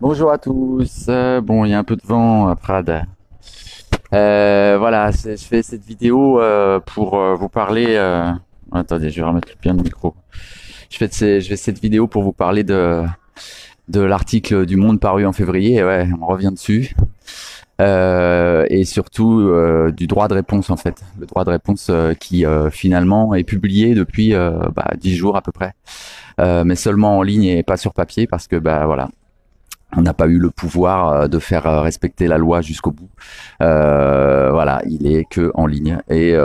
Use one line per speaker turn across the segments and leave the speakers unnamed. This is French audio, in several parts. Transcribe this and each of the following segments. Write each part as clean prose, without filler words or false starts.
Bonjour à tous. Bon, il y a un peu de vent à Prades. Voilà, je fais cette vidéo pour vous parler. Attendez, je vais remettre bien le micro. Je fais cette vidéo pour vous parler de l'article du Monde paru en février. Ouais, on revient dessus. Et surtout du droit de réponse en fait. Le droit de réponse qui finalement est publié depuis 10 jours à peu près, mais seulement en ligne et pas sur papier parce que voilà. On n'a pas eu le pouvoir de faire respecter la loi jusqu'au bout. Voilà, il est que en ligne et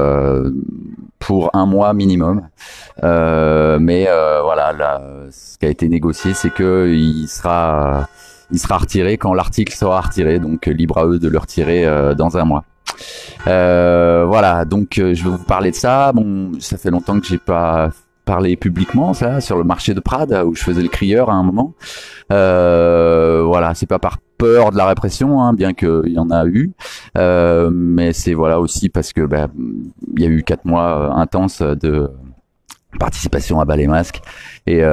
pour un mois minimum. Mais voilà, là, ce qui a été négocié, c'est que il sera retiré quand l'article sera retiré. Donc libre à eux de le retirer dans un mois. Voilà, donc je vais vous parler de ça. Bon, ça fait longtemps que j'ai pas parlé publiquement, ça, sur le marché de Prades où je faisais le crieur à un moment. Voilà, c'est pas par peur de la répression, hein, bien qu'il y en a eu, mais c'est voilà aussi parce que il y a eu 4 mois intenses de participation à Bas les Masques et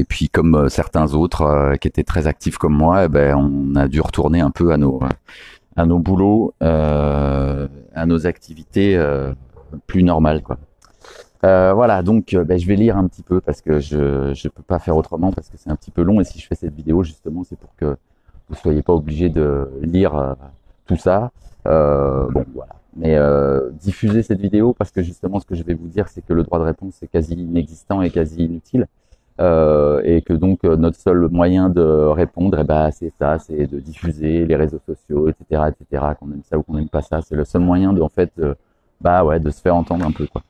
puis comme certains autres qui étaient très actifs comme moi, on a dû retourner un peu à nos boulots, à nos activités plus normales quoi. Voilà, donc je vais lire un petit peu parce que je peux pas faire autrement parce que c'est un petit peu long et si je fais cette vidéo justement c'est pour que vous soyez pas obligés de lire tout ça. Bon voilà, mais diffusez cette vidéo parce que justement ce que je vais vous dire c'est que le droit de réponse est quasi inexistant et quasi inutile et que donc notre seul moyen de répondre c'est ça, c'est de diffuser les réseaux sociaux, etc., qu'on aime ça ou qu'on n'aime pas ça, c'est le seul moyen de en fait de se faire entendre un peu quoi.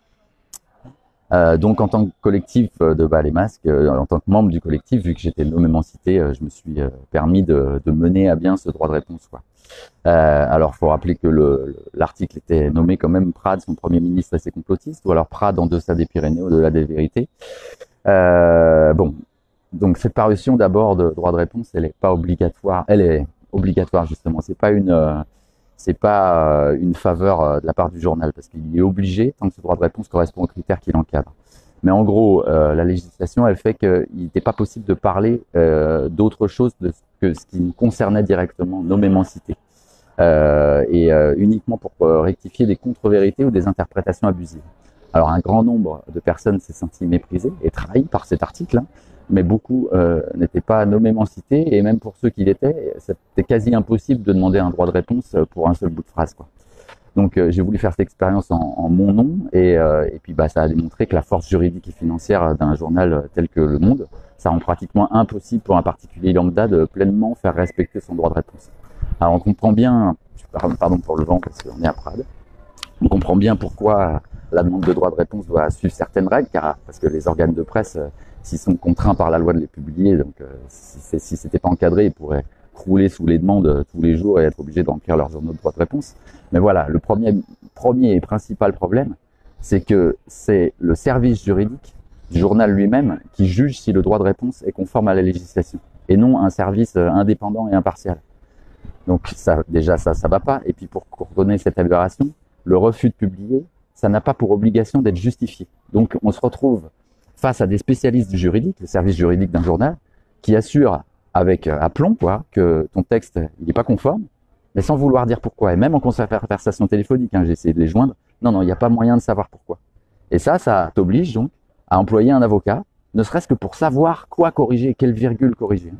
Donc en tant que collectif de Bas les Masques, en tant que membre du collectif, vu que j'étais nommément cité, je me suis permis de mener à bien ce droit de réponse. Quoi. Alors faut rappeler que l'article était nommé quand même Prades, son premier ministre assez complotiste, ou alors Prades en deçà des Pyrénées, au-delà des vérités. Bon, donc cette parution d'abord de droit de réponse, elle est pas obligatoire, elle est obligatoire justement, c'est pas une faveur de la part du journal, parce qu'il est obligé, tant que ce droit de réponse correspond aux critères qui l'encadrent. Mais en gros, la législation, elle fait qu'il n'était pas possible de parler d'autre chose que ce qui nous concernait directement, nommément cité. Uniquement pour rectifier des contre-vérités ou des interprétations abusives. Alors un grand nombre de personnes s'est senti méprisées et trahies par cet article, hein, mais beaucoup n'étaient pas nommément cités, et même pour ceux qui l'étaient, c'était quasi impossible de demander un droit de réponse pour un seul bout de phrase, quoi. Donc j'ai voulu faire cette expérience en mon nom, et puis ça a démontré que la force juridique et financière d'un journal tel que Le Monde, ça rend pratiquement impossible pour un particulier lambda de pleinement faire respecter son droit de réponse. Alors on comprend bien, pardon pour le vent parce qu'on est à Prades, on comprend bien pourquoi la demande de droit de réponse doit suivre certaines règles, parce que les organes de presse, s'ils sont contraints par la loi de les publier, donc si c'était pas encadré, ils pourraient crouler sous les demandes tous les jours et être obligés de remplir leurs journaux de droit de réponse. Mais voilà, le premier et principal problème, c'est que c'est le service juridique du journal lui-même qui juge si le droit de réponse est conforme à la législation, et non un service indépendant et impartial. Donc ça va pas. Et puis pour coordonner cette aberration, le refus de publier, ça n'a pas pour obligation d'être justifié. Donc on se retrouve face à des spécialistes du juridique, le service juridique d'un journal, qui assure avec aplomb que ton texte il n'est pas conforme, mais sans vouloir dire pourquoi. Et même en conversation téléphonique, hein, j'ai essayé de les joindre, non, il n'y a pas moyen de savoir pourquoi. Et ça t'oblige donc à employer un avocat, ne serait-ce que pour savoir quoi corriger, quelle virgule corriger.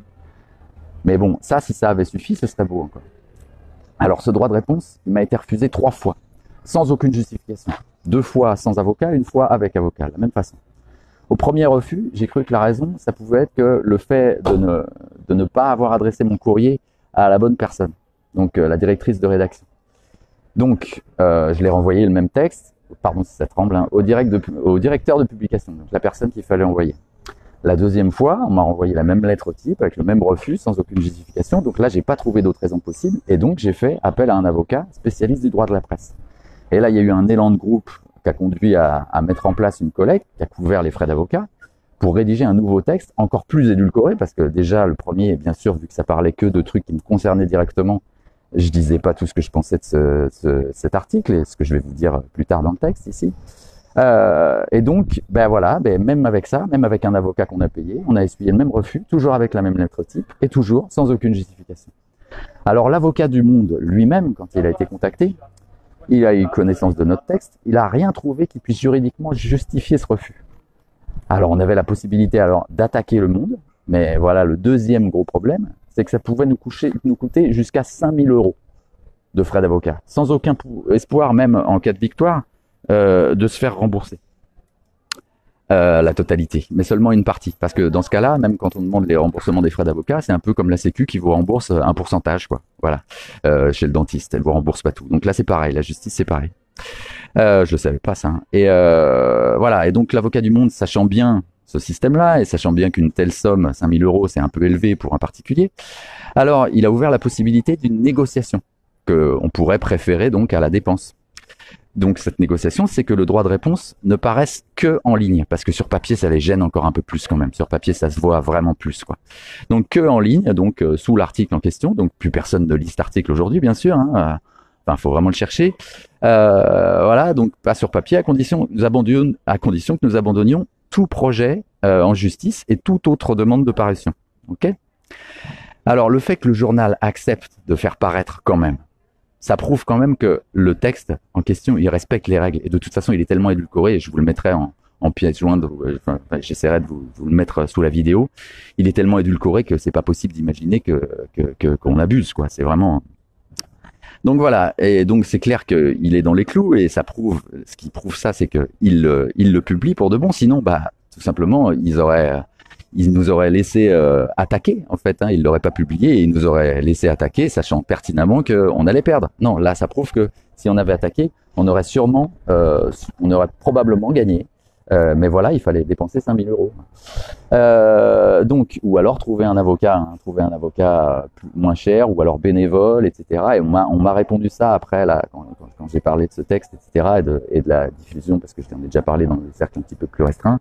Mais bon, ça, si ça avait suffi, ce serait beau encore. Alors ce droit de réponse, il m'a été refusé 3 fois, sans aucune justification. 2 fois sans avocat, 1 fois avec avocat, de la même façon. Au premier refus, j'ai cru que la raison, ça pouvait être que le fait de ne pas avoir adressé mon courrier à la bonne personne, donc la directrice de rédaction. Donc, je l'ai renvoyé le même texte, pardon si ça tremble, hein, au directeur de publication, donc la personne qu'il fallait envoyer. La deuxième fois, on m'a renvoyé la même lettre type avec le même refus sans aucune justification. Donc là, j'ai pas trouvé d'autre raison possible et donc j'ai fait appel à un avocat spécialiste du droit de la presse. Et là, il y a eu un élan de groupe qui a conduit à mettre en place une collecte qui a couvert les frais d'avocat pour rédiger un nouveau texte encore plus édulcoré parce que déjà le premier, bien sûr, vu que ça parlait que de trucs qui me concernaient directement, je disais pas tout ce que je pensais de cet article et ce que je vais vous dire plus tard dans le texte ici. Et donc, ben voilà, ben même avec ça, même avec un avocat qu'on a payé, on a essuyé le même refus, toujours avec la même lettre type, et toujours sans aucune justification. Alors l'avocat du Monde lui-même, quand il a été contacté, il a eu connaissance de notre texte, il n'a rien trouvé qui puisse juridiquement justifier ce refus. Alors on avait la possibilité alors d'attaquer le Monde, mais voilà, le deuxième gros problème, c'est que ça pouvait nous coûter jusqu'à 5 000 € de frais d'avocat, sans aucun espoir, même en cas de victoire, de se faire rembourser la totalité, mais seulement une partie. Parce que dans ce cas-là, même quand on demande les remboursements des frais d'avocat, c'est un peu comme la Sécu qui vous rembourse un pourcentage, quoi. Voilà, chez le dentiste, elle vous rembourse pas tout. Donc là, c'est pareil, la justice, c'est pareil. Je le savais pas ça. Hein. Et voilà. Et donc l'avocat du Monde, sachant bien ce système-là et sachant bien qu'une telle somme, 5 000 €, c'est un peu élevé pour un particulier, alors il a ouvert la possibilité d'une négociation qu'on pourrait préférer donc à la dépense. Donc cette négociation, c'est que le droit de réponse ne paraisse que en ligne, parce que sur papier, ça les gêne encore un peu plus quand même. Sur papier, ça se voit vraiment plus, quoi. Donc que en ligne, donc sous l'article en question. Donc plus personne ne lit cet article aujourd'hui, bien sûr. Hein. Enfin, faut vraiment le chercher. Voilà, donc pas sur papier, à condition que nous abandonnions tout projet en justice et toute autre demande de parution. Ok ? Alors le fait que le journal accepte de faire paraître quand même, ça prouve quand même que le texte en question, il respecte les règles. Et de toute façon, il est tellement édulcoré, et je vous le mettrai en pièce jointe, enfin, j'essaierai de vous le mettre sous la vidéo. Il est tellement édulcoré que c'est pas possible d'imaginer qu'on abuse, quoi. C'est vraiment... Donc voilà, et donc c'est clair qu'il est dans les clous, et ça prouve, ce qui prouve ça, c'est qu'il le publie pour de bon. Sinon, bah, tout simplement, il nous aurait laissé attaquer, en fait. Hein. Il l'aurait pas publié et il nous aurait laissé attaquer, sachant pertinemment qu'on allait perdre. Non, là, ça prouve que si on avait attaqué, on aurait probablement gagné. Mais voilà, il fallait dépenser 5 000 €. Donc, ou alors trouver un avocat moins cher, ou alors bénévole, etc. Et on m'a répondu ça après, là, quand j'ai parlé de ce texte, etc. Et de la diffusion, parce que je t'en ai déjà parlé dans des cercles un petit peu plus restreints.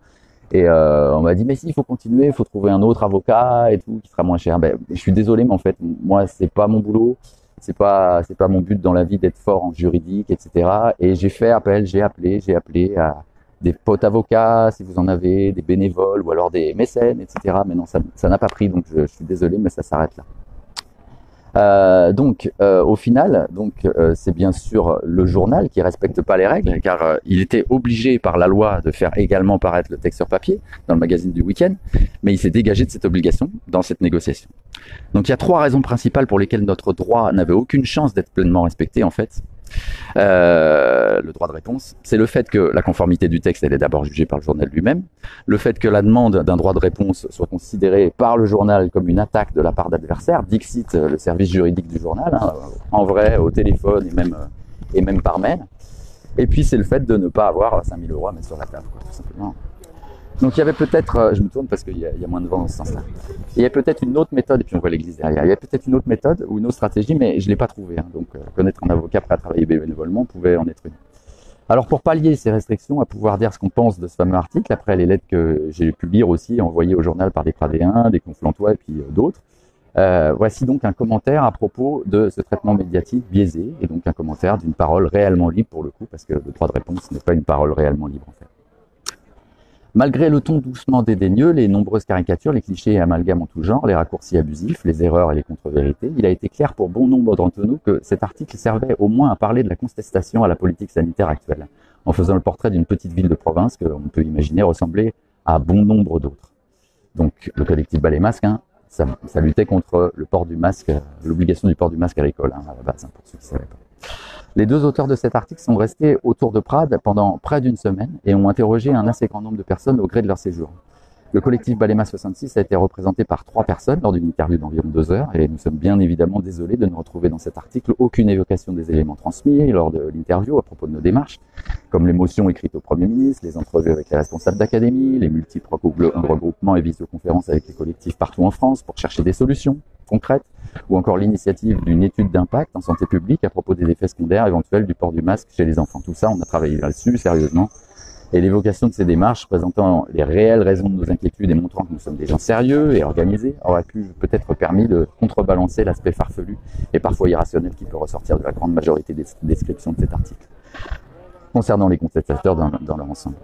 Et on m'a dit mais si, il faut continuer, il faut trouver un autre avocat et tout qui sera moins cher. Ben, je suis désolé, mais en fait moi c'est pas mon boulot, c'est pas mon but dans la vie d'être fort en juridique, etc. Et j'ai appelé à des potes avocats si vous en avez, des bénévoles ou alors des mécènes, etc. Mais non, ça n'a pas pris, donc je suis désolé, mais ça s'arrête là. Donc, au final, c'est bien sûr le journal qui respecte pas les règles, car il était obligé par la loi de faire également paraître le texte sur papier dans le magazine du week-end, mais il s'est dégagé de cette obligation dans cette négociation. Donc, il y a 3 raisons principales pour lesquelles notre droit n'avait aucune chance d'être pleinement respecté, en fait. Le droit de réponse, c'est le fait que la conformité du texte, elle est d'abord jugée par le journal lui-même, le fait que la demande d'un droit de réponse soit considérée par le journal comme une attaque de la part d'adversaires, dixit le service juridique du journal, hein, en vrai, au téléphone et même par mail, et puis c'est le fait de ne pas avoir 5 000 € à mettre sur la table, quoi, tout simplement. Donc il y avait peut-être, je me tourne parce qu'il y a moins de vent dans ce sens-là. Il y a peut-être une autre méthode, et puis on voit l'église derrière, il y a peut-être une autre méthode ou une autre stratégie, mais je ne l'ai pas trouvée. Hein. Donc connaître un avocat prêt à travailler bénévolement pouvait en être une. Alors pour pallier ces restrictions, à pouvoir dire ce qu'on pense de ce fameux article, après les lettres que j'ai pu lire aussi, envoyées au journal par des Pradéens, des Conflantois et puis d'autres, voici donc un commentaire à propos de ce traitement médiatique biaisé, et donc un commentaire d'une parole réellement libre pour le coup, parce que le droit de réponse n'est pas une parole réellement libre en fait. Malgré le ton doucement dédaigneux, les nombreuses caricatures, les clichés et amalgames en tout genre, les raccourcis abusifs, les erreurs et les contre-vérités, il a été clair pour bon nombre d'entre nous que cet article servait au moins à parler de la contestation à la politique sanitaire actuelle, en faisant le portrait d'une petite ville de province que l'on peut imaginer ressembler à bon nombre d'autres. Donc le collectif Bas les Masques, hein, ça luttait contre le port du masque, l'obligation du port du masque à l'école, hein, à la base, hein, pour ceux qui ne savaient pas. Les 2 auteurs de cet article sont restés autour de Prades pendant près d'une semaine et ont interrogé un assez grand nombre de personnes au gré de leur séjour. Le collectif Balema 66 a été représenté par 3 personnes lors d'une interview d'environ 2 heures et nous sommes bien évidemment désolés de ne retrouver dans cet article aucune évocation des éléments transmis lors de l'interview à propos de nos démarches, comme les motions écrites au Premier ministre, les entrevues avec les responsables d'académie, les multiples regroupements et visioconférences avec les collectifs partout en France pour chercher des solutions concrètes, ou encore l'initiative d'une étude d'impact en santé publique à propos des effets secondaires éventuels du port du masque chez les enfants. Tout ça, on a travaillé là-dessus sérieusement. Et l'évocation de ces démarches présentant les réelles raisons de nos inquiétudes et montrant que nous sommes des gens sérieux et organisés aurait pu peut-être permis de contrebalancer l'aspect farfelu et parfois irrationnel qui peut ressortir de la grande majorité des descriptions de cet article. concernant les contestataires dans leur ensemble.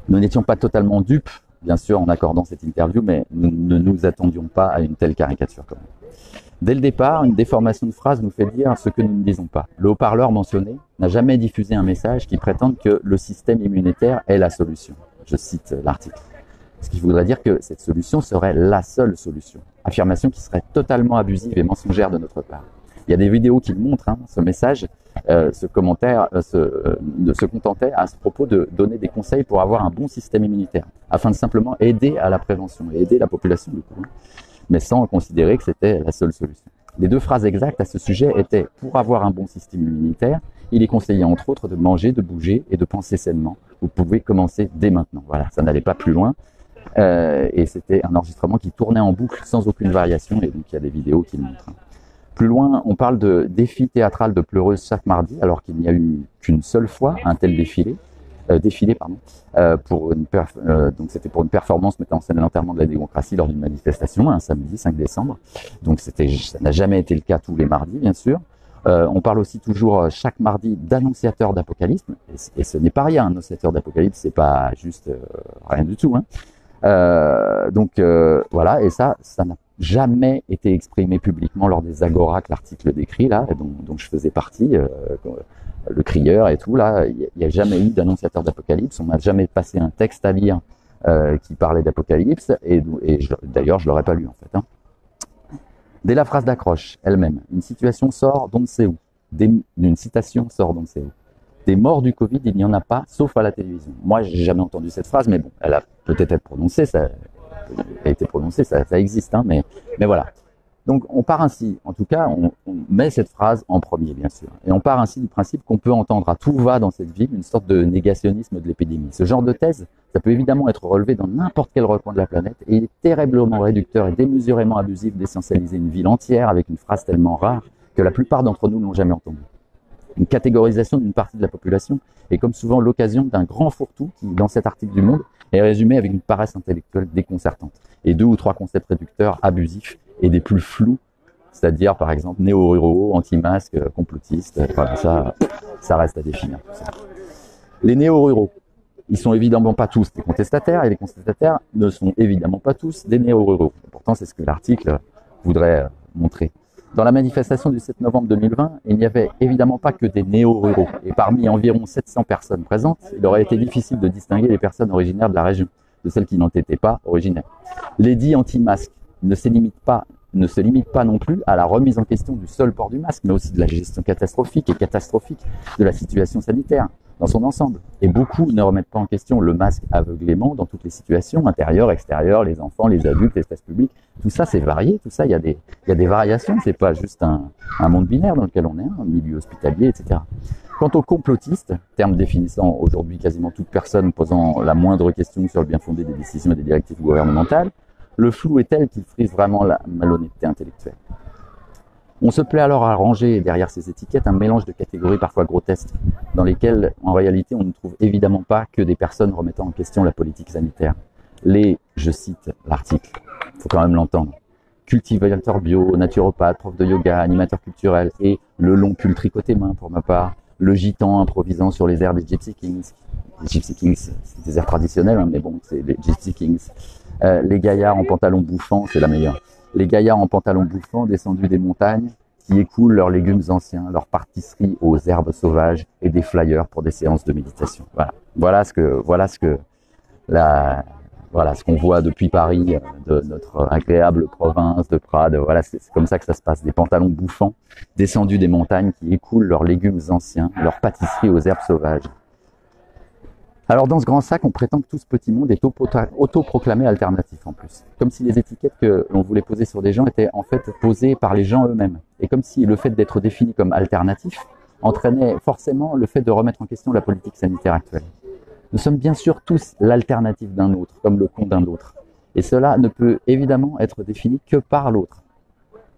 Nous n'étions pas totalement dupes, bien sûr, en accordant cette interview, mais nous ne nous attendions pas à une telle caricature quand même. Dès le départ, une déformation de phrase nous fait dire ce que nous ne disons pas. Le haut-parleur mentionné n'a jamais diffusé un message qui prétende que le système immunitaire est la solution. Je cite l'article. Ce qui voudrait dire que cette solution serait la seule solution. Affirmation qui serait totalement abusive et mensongère de notre part. Il y a des vidéos qui montrent ce message, ce commentaire se contentait à ce propos de donner des conseils pour avoir un bon système immunitaire, afin de simplement aider à la prévention et aider la population du coup, mais sans considérer que c'était la seule solution. Les deux phrases exactes à ce sujet étaient « Pour avoir un bon système immunitaire, il est conseillé entre autres de manger, de bouger et de penser sainement. Vous pouvez commencer dès maintenant. » Voilà, ça n'allait pas plus loin. Et c'était un enregistrement qui tournait en boucle sans aucune variation, et donc il y a des vidéos qui le montrent. Plus loin, on parle de défi théâtral de pleureuses chaque mardi, alors qu'il n'y a eu qu'une seule fois un tel défilé, donc c'était pour une performance mettant en scène l'enterrement de la démocratie lors d'une manifestation, un samedi 5 décembre. Donc ça n'a jamais été le cas tous les mardis, bien sûr. On parle aussi toujours chaque mardi d'annonciateur d'apocalypse, et ce n'est pas rien, un annonciateur d'apocalypse, c'est pas juste rien du tout. Voilà, et ça n'a jamais été exprimé publiquement lors des agora que l'article décrit là, dont je faisais partie, le crieur et tout là. Il n'y a jamais eu d'annonciateur d'apocalypse. On n'a jamais passé un texte à lire qui parlait d'apocalypse, et d'ailleurs je l'aurais pas lu en fait. Dès la phrase d'accroche elle-même, une situation sort d'on ne sait où. Une citation sort d'on ne sait où. Des morts du Covid, il n'y en a pas, sauf à la télévision. Moi, j'ai jamais entendu cette phrase, mais bon, elle a peut-être été prononcée, ça existe, mais voilà. Donc, on part ainsi, en tout cas, on met cette phrase en premier, bien sûr. Et on part ainsi du principe qu'on peut entendre à tout va dans cette ville une sorte de négationnisme de l'épidémie. Ce genre de thèse, ça peut évidemment être relevé dans n'importe quel recoin de la planète, et il est terriblement réducteur et démesurément abusif d'essentialiser une ville entière avec une phrase tellement rare que la plupart d'entre nous ne l'ont jamais entendue. Une catégorisation d'une partie de la population est comme souvent l'occasion d'un grand fourre-tout qui, dans cet article du Monde, est résumé avec une paresse intellectuelle déconcertante et 2 ou 3 concepts réducteurs abusifs et des plus flous, c'est-à-dire par exemple néo-ruraux, anti-masques, complotistes, voilà, ça reste à définir. Tout ça. Les néo-ruraux, ils sont évidemment pas tous des contestataires, et les contestataires ne sont évidemment pas tous des néo-ruraux. Pourtant, c'est ce que l'article voudrait montrer. Dans la manifestation du 7 novembre 2020, il n'y avait évidemment pas que des néo-ruraux. Et parmi environ 700 personnes présentes, il aurait été difficile de distinguer les personnes originaires de la région de celles qui n'en étaient pas originaires. Les dits anti-masques ne se limitent pas non plus à la remise en question du seul port du masque, mais aussi de la gestion catastrophique de la situation sanitaire dans son ensemble. Et beaucoup ne remettent pas en question le masque aveuglément dans toutes les situations, intérieures, extérieures, les enfants, les adultes, l'espace public. Tout ça, c'est varié, tout ça, il y a des variations, c'est pas juste un monde binaire dans lequel on est, un milieu hospitalier, etc. Quant aux complotistes, terme définissant aujourd'hui quasiment toute personne posant la moindre question sur le bien fondé des décisions et des directives gouvernementales, le flou est tel qu'il frise vraiment la malhonnêteté intellectuelle. On se plaît alors à ranger derrière ces étiquettes un mélange de catégories parfois grotesques, dans lesquelles, en réalité, on ne trouve évidemment pas que des personnes remettant en question la politique sanitaire. Je cite l'article, il faut quand même l'entendre, cultivateur bio, naturopathe, prof de yoga, animateur culturel, et le long pull tricoté main pour ma part, le gitan improvisant sur les airs des Gypsy Kings. Les Gypsy Kings, c'est des airs traditionnels, mais bon, c'est les Gypsy Kings. Les gaillards en pantalon bouffant, c'est la meilleure. Les gaillards en pantalon bouffant descendus des montagnes qui écoulent leurs légumes anciens, leurs pâtisseries aux herbes sauvages et des flyers pour des séances de méditation. Voilà ce qu'on voit depuis Paris, de notre agréable province de Prades. Voilà, c'est comme ça que ça se passe. Des pantalons bouffants descendus des montagnes qui écoulent leurs légumes anciens, leurs pâtisseries aux herbes sauvages. Alors dans ce grand sac, on prétend que tout ce petit monde est autoproclamé alternatif en plus. Comme si les étiquettes que l'on voulait poser sur des gens étaient en fait posées par les gens eux-mêmes. Et comme si le fait d'être défini comme alternatif entraînait forcément le fait de remettre en question la politique sanitaire actuelle. Nous sommes bien sûr tous l'alternative d'un autre, comme le con d'un autre. Et cela ne peut évidemment être défini que par l'autre.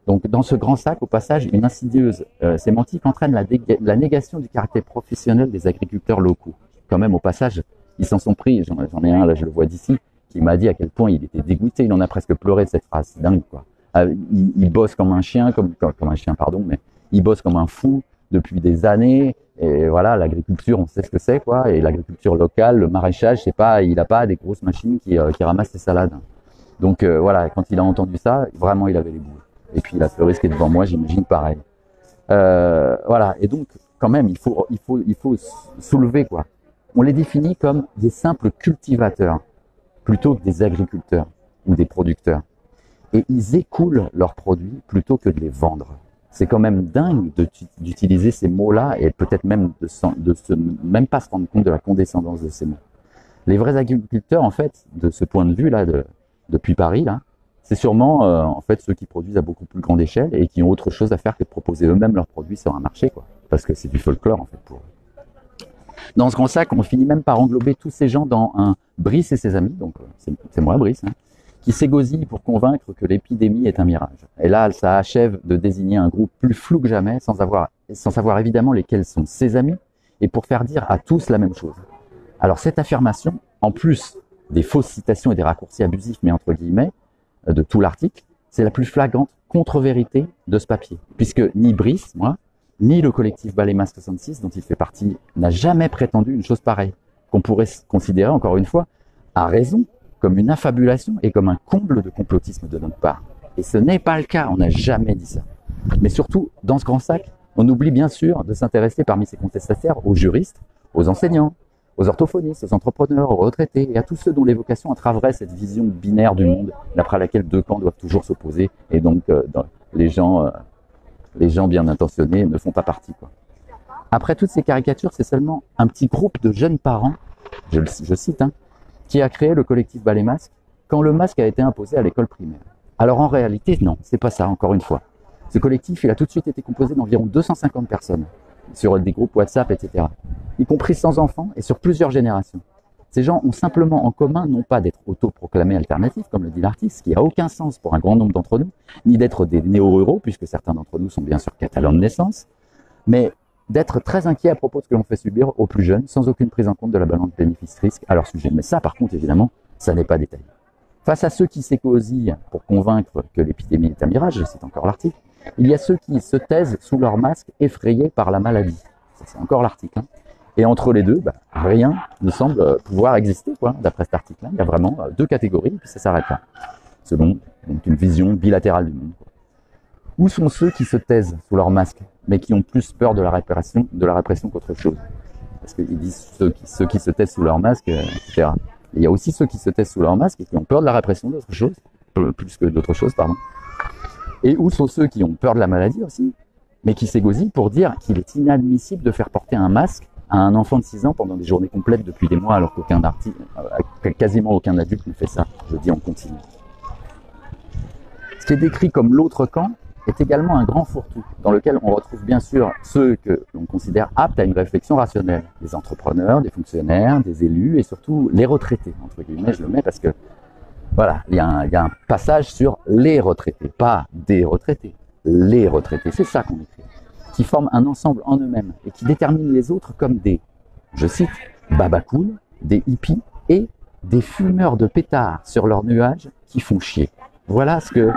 Donc dans ce grand sac, au passage, une insidieuse sémantique entraîne la négation du caractère professionnel des agriculteurs locaux. Quand même, au passage, ils s'en sont pris. J'en ai un, là, je le vois d'ici, qui m'a dit à quel point il était dégoûté. Il en a presque pleuré de cette phrase. C'est dingue, quoi. Il bosse comme un chien, comme un chien, pardon, mais il bosse comme un fou. depuis des années. Et voilà, l'agriculture, on sait ce que c'est, quoi. Et l'agriculture locale, le maraîchage, c'est pas, il a pas des grosses machines qui ramassent les salades. Donc voilà, quand il a entendu ça, vraiment, il avait les boules. Et puis il a pleuré ce qui est devant moi, j'imagine pareil. Voilà. Et donc, quand même, il faut soulever, quoi. On les définit comme des simples cultivateurs, plutôt que des agriculteurs ou des producteurs. Et ils écoulent leurs produits plutôt que de les vendre. C'est quand même dingue d'utiliser ces mots-là et peut-être même même pas se rendre compte de la condescendance de ces mots. Les vrais agriculteurs, en fait, de ce point de vue-là, depuis Paris, là, c'est sûrement en fait ceux qui produisent à beaucoup plus grande échelle et qui ont autre chose à faire que de proposer eux-mêmes leurs produits sur un marché, quoi. Parce que c'est du folklore, en fait, pour eux. Dans ce grand sac, on finit même par englober tous ces gens dans un Brice et ses amis, donc c'est moi, Brice, hein, qui s'égosille pour convaincre que l'épidémie est un mirage. Et là, ça achève de désigner un groupe plus flou que jamais, sans savoir évidemment lesquels sont ses amis, et pour faire dire à tous la même chose. Alors cette affirmation, en plus des fausses citations et des raccourcis abusifs, mais entre guillemets, de tout l'article, c'est la plus flagrante contre-vérité de ce papier, puisque ni Brice, moi, ni le collectif Ballet 66, dont il fait partie, n'a jamais prétendu une chose pareille, qu'on pourrait considérer, encore une fois, à raison, comme une affabulation et comme un comble de complotisme de notre part. Et ce n'est pas le cas, on n'a jamais dit ça. Mais surtout, dans ce grand sac, on oublie bien sûr de s'intéresser parmi ces contestataires aux juristes, aux enseignants, aux orthophonistes, aux entrepreneurs, aux retraités et à tous ceux dont l'évocation entraverait cette vision binaire du monde, d'après laquelle deux camps doivent toujours s'opposer et donc les gens bien intentionnés ne font pas partie, quoi. Après toutes ces caricatures, c'est seulement un petit groupe de jeunes parents, je cite, hein, qui a créé le collectif Ballet Masque quand le masque a été imposé à l'école primaire. Alors en réalité, non, c'est pas ça, encore une fois. Ce collectif, il a tout de suite été composé d'environ 250 personnes, sur des groupes WhatsApp, etc., y compris sans enfants et sur plusieurs générations. Ces gens ont simplement en commun, non pas d'être autoproclamés alternatifs, comme le dit l'article, ce qui n'a aucun sens pour un grand nombre d'entre nous, ni d'être des néo-ruraux, puisque certains d'entre nous sont bien sûr catalans de naissance, mais d'être très inquiets à propos de ce que l'on fait subir aux plus jeunes, sans aucune prise en compte de la balance bénéfice-risque à leur sujet. Mais ça, par contre, évidemment, ça n'est pas détaillé. Face à ceux qui s'égosillent pour convaincre que l'épidémie est un mirage, je cite encore l'article, il y a ceux qui se taisent sous leur masque effrayés par la maladie. Ça, c'est encore l'article, hein. Et entre les deux, rien ne semble pouvoir exister, quoi. D'après cet article-là, il y a vraiment deux catégories, et puis ça s'arrête là, selon donc, une vision bilatérale du monde, quoi. Où sont ceux qui se taisent sous leur masque, mais qui ont plus peur de la répression qu'autre chose? Parce qu'ils disent ceux qui se taisent sous leur masque, etc. Et il y a aussi ceux qui se taisent sous leur masque et qui ont peur de la répression d'autre chose, plus que d'autre chose, pardon. Et où sont ceux qui ont peur de la maladie aussi, mais qui s'égosillent pour dire qu'il est inadmissible de faire porter un masque à un enfant de 6 ans pendant des journées complètes depuis des mois, alors quasiment aucun adulte ne fait ça. Je dis en continu. Ce qui est décrit comme l'autre camp est également un grand fourre-tout, dans lequel on retrouve bien sûr ceux que l'on considère aptes à une réflexion rationnelle. Des entrepreneurs, des fonctionnaires, des élus et surtout les retraités, entre guillemets, je le mets parce que, voilà, il y a un passage sur les retraités, pas des retraités, les retraités, c'est ça qu'on écrit, qui forment un ensemble en eux-mêmes et qui déterminent les autres comme des, je cite, babacools, des hippies et des fumeurs de pétards sur leurs nuages qui font chier. Voilà ce que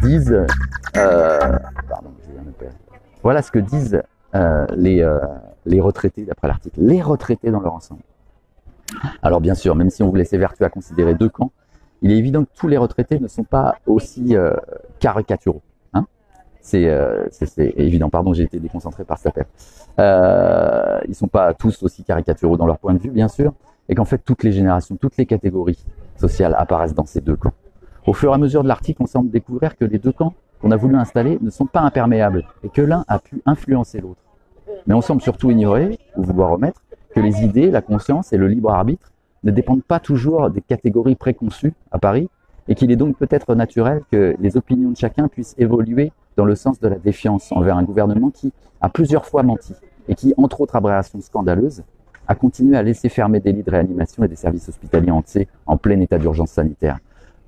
disent, voilà ce que disent les retraités d'après l'article, les retraités dans leur ensemble. Alors bien sûr, même si on voulait s'évertuer à considérer deux camps, il est évident que tous les retraités ne sont pas aussi caricaturaux. Hein, c'est évident. Pardon, j'ai été déconcentré par cet appel. Ils sont pas tous aussi caricaturaux dans leur point de vue, bien sûr, et qu'en fait toutes les générations, toutes les catégories sociales apparaissent dans ces deux camps. Au fur et à mesure de l'article, on semble découvrir que les deux camps qu'on a voulu installer ne sont pas imperméables et que l'un a pu influencer l'autre. Mais on semble surtout ignorer, ou vouloir omettre, que les idées, la conscience et le libre arbitre ne dépendent pas toujours des catégories préconçues à Paris et qu'il est donc peut-être naturel que les opinions de chacun puissent évoluer dans le sens de la défiance envers un gouvernement qui a plusieurs fois menti et qui, entre autres aberrations scandaleuses, a continué à laisser fermer des lits de réanimation et des services hospitaliers entiers en plein état d'urgence sanitaire.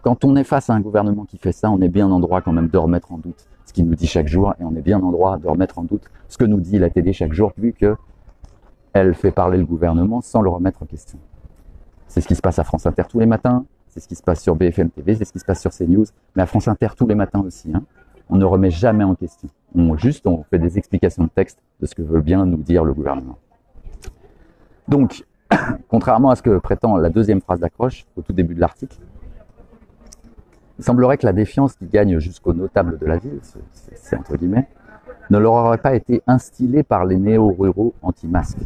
Quand on est face à un gouvernement qui fait ça, on est bien en droit quand même de remettre en doute ce qu'il nous dit chaque jour et on est bien en droit de remettre en doute ce que nous dit la télé chaque jour vu qu'elle fait parler le gouvernement sans le remettre en question. C'est ce qui se passe à France Inter tous les matins, c'est ce qui se passe sur BFM TV, c'est ce qui se passe sur CNews, mais à France Inter tous les matins aussi. Hein. On ne remet jamais en question On fait des explications de texte de ce que veut bien nous dire le gouvernement. Donc, contrairement à ce que prétend la deuxième phrase d'accroche au tout début de l'article, il semblerait que la défiance qui gagne jusqu'aux notables de la ville, c'est entre guillemets, ne leur aurait pas été instillée par les néo-ruraux anti-masques,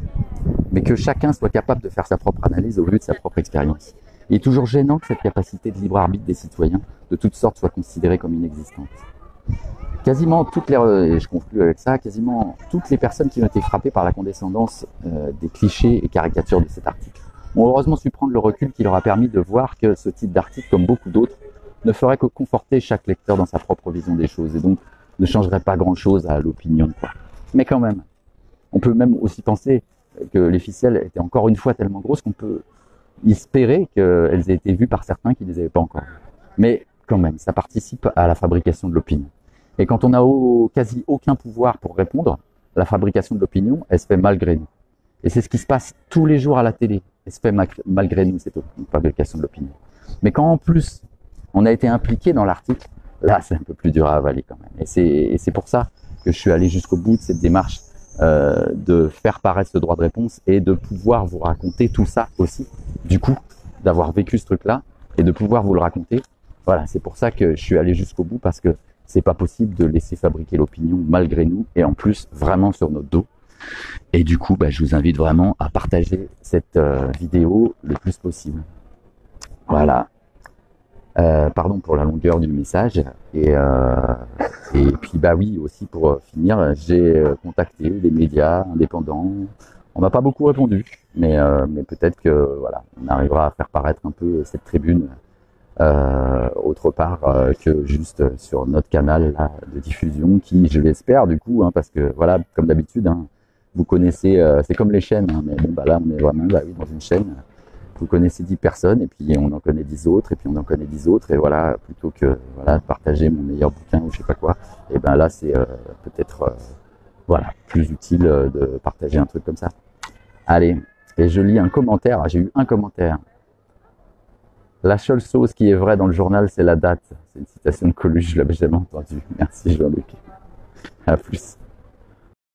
mais que chacun soit capable de faire sa propre analyse au vu de sa propre expérience. Il est toujours gênant que cette capacité de libre arbitre des citoyens, de toutes sortes, soit considérée comme inexistante. Quasiment toutes les, et je conclue avec ça, quasiment toutes les personnes qui ont été frappées par la condescendance des clichés et caricatures de cet article ont heureusement su prendre le recul qui leur a permis de voir que ce type d'article, comme beaucoup d'autres, ne ferait que conforter chaque lecteur dans sa propre vision des choses et donc ne changerait pas grand-chose à l'opinion, quoi. Mais quand même, on peut même aussi penser que les ficelles étaient encore une fois tellement grosses qu'on peut espérer qu'elles aient été vues par certains qui ne les avaient pas encore. Mais quand même, ça participe à la fabrication de l'opinion. Et quand on n'a quasi aucun pouvoir pour répondre, la fabrication de l'opinion, elle se fait malgré nous. Et c'est ce qui se passe tous les jours à la télé. Elle se fait malgré nous, cette fabrication de l'opinion. Mais quand en plus, on a été impliqué dans l'article, là, c'est un peu plus dur à avaler quand même. Et c'est pour ça que je suis allé jusqu'au bout de cette démarche de faire paraître ce droit de réponse et de pouvoir vous raconter tout ça aussi. Du coup, d'avoir vécu ce truc-là et de pouvoir vous le raconter. Voilà, c'est pour ça que je suis allé jusqu'au bout parce que c'est pas possible de laisser fabriquer l'opinion malgré nous et en plus vraiment sur notre dos. Et du coup, je vous invite vraiment à partager cette vidéo le plus possible. Voilà. Pardon pour la longueur du message. Et puis oui, aussi pour finir, j'ai contacté des médias indépendants. On m'a pas beaucoup répondu, mais peut-être que voilà, on arrivera à faire paraître un peu cette tribune autre part que juste sur notre canal là, de diffusion qui, je l'espère du coup, parce que voilà, comme d'habitude, vous connaissez, c'est comme les chaînes, mais bon là on est vraiment dans une chaîne. Vous connaissez 10 personnes et puis on en connaît 10 autres et puis on en connaît 10 autres et voilà, plutôt que voilà partager mon meilleur bouquin ou je sais pas quoi, et là c'est peut-être voilà plus utile de partager un truc comme ça. Allez, et je lis un commentaire, j'ai eu un commentaire. La seule chose qui est vraie dans le journal, c'est la date. C'est une citation de Coluche, je l'avais jamais entendue. Merci Jean-Luc. À plus.